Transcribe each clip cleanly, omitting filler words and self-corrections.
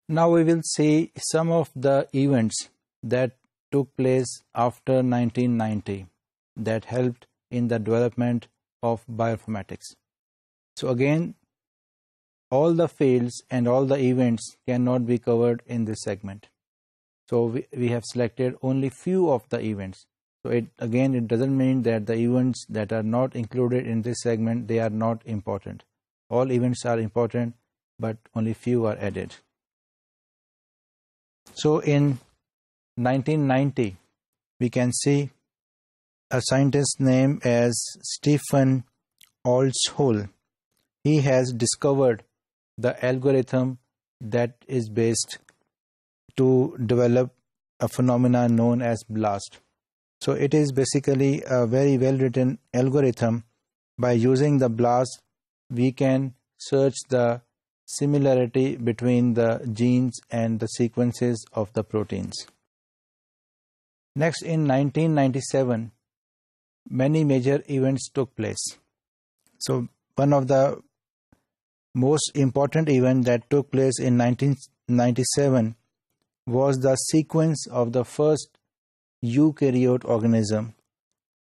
Now we will see some of the events that took place after 1990 that helped in the development of bioinformatics. So again, all the fields and all the events cannot be covered in this segment. So we have selected only few of the events. So it doesn't mean that the events that are not included in this segment, they are not important. All events are important, but only few are added. So in 1990, we can see a scientist named as Stephen Altshull. He has discovered the algorithm that is based to develop a phenomena known as blast. So it is basically a very well written algorithm. By using the blast, we can search the similarity between the genes and the sequences of the proteins. Next, in 1997, many major events took place. So one of the most important event that took place in 1997 was the sequence of the first eukaryote organism,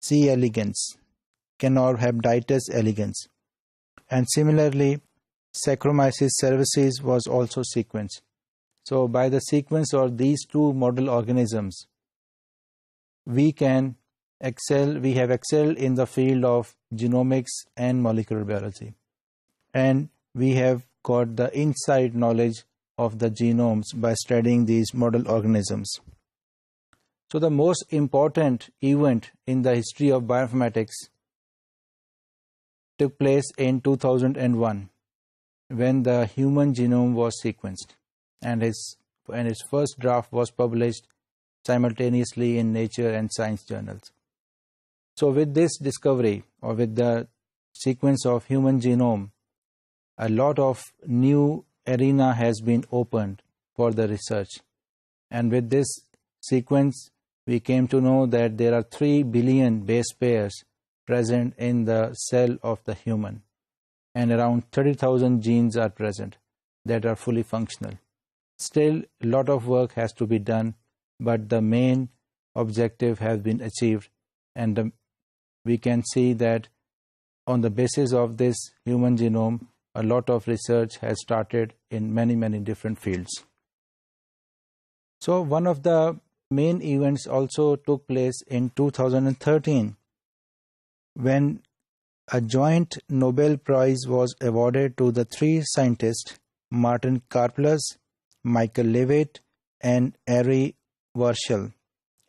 C. elegans, Canorhabditis elegans. And similarly, Saccharomyces cerevisiae was also sequenced. So by the sequence of these two model organisms, we have excelled in the field of genomics and molecular biology. And we have got the inside knowledge of the genomes by studying these model organisms. So the most important event in the history of bioinformatics took place in 2001 when the human genome was sequenced, and its first draft was published simultaneously in Nature and Science journals. So with this discovery, or with the sequence of human genome, a lot of new arena has been opened for the research. And with this sequence, we came to know that there are 3 billion base pairs present in the cell of the human, and around 30,000 genes are present that are fully functional. Still, a lot of work has to be done, but the main objective has been achieved, and we can see that on the basis of this human genome, a lot of research has started in many, many different fields. So one of the main events also took place in 2013 when a joint Nobel Prize was awarded to the 3 scientists, Martin Karplus, Michael Levitt, and Ari Warshel,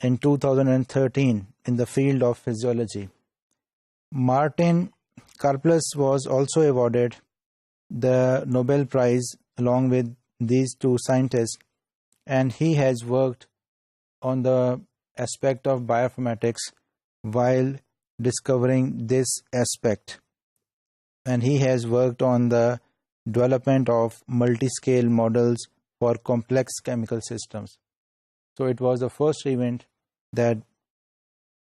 in 2013 in the field of physiology. Martin Karplus was also awarded the Nobel Prize along with these 2 scientists, and he has worked on the aspect of bioinformatics while discovering this aspect, and he has worked on the development of multi-scale models for complex chemical systems. So it was the first event that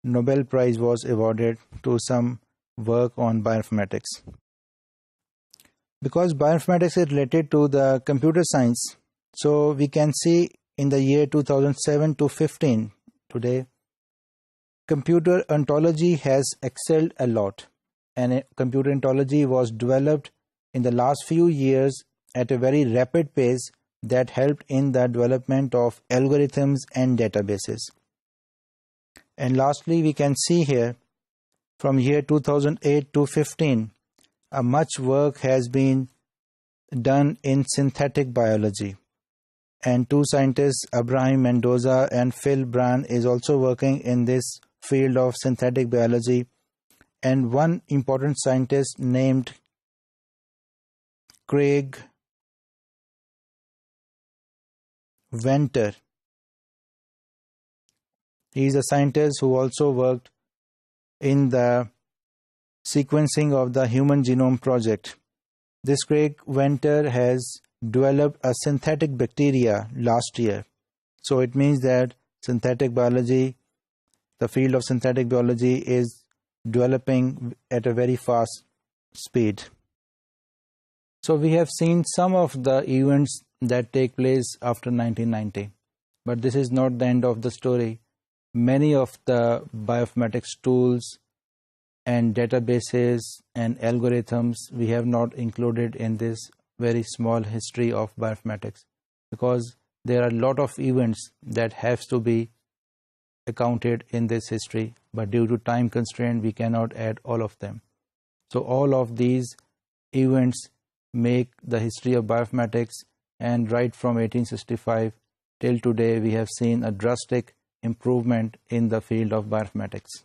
Nobel Prize was awarded to some work on bioinformatics. Because bioinformatics is related to the computer science, so we can see in the year 2007 to 15 today, computer ontology has excelled a lot, and computer ontology was developed in the last few years at a very rapid pace that helped in the development of algorithms and databases. And lastly, we can see here from year 2008 to 15, much work has been done in synthetic biology. And 2 scientists, Abraham Mendoza and Phil Brand, is also working in this field of synthetic biology. And one important scientist named Craig Venter, he is a scientist who also worked in the sequencing of the Human Genome Project. This Craig Venter has developed a synthetic bacteria last year. So it means that synthetic biology, the field of synthetic biology, is developing at a very fast speed. So we have seen some of the events that take place after 1990, but this is not the end of the story. Many of the bioinformatics tools and databases and algorithms we have not included in this very small history of bioinformatics, because there are a lot of events that have to be accounted in this history, but due to time constraint we cannot add all of them. So all of these events make the history of bioinformatics, and right from 1865 till today we have seen a drastic improvement in the field of bioinformatics.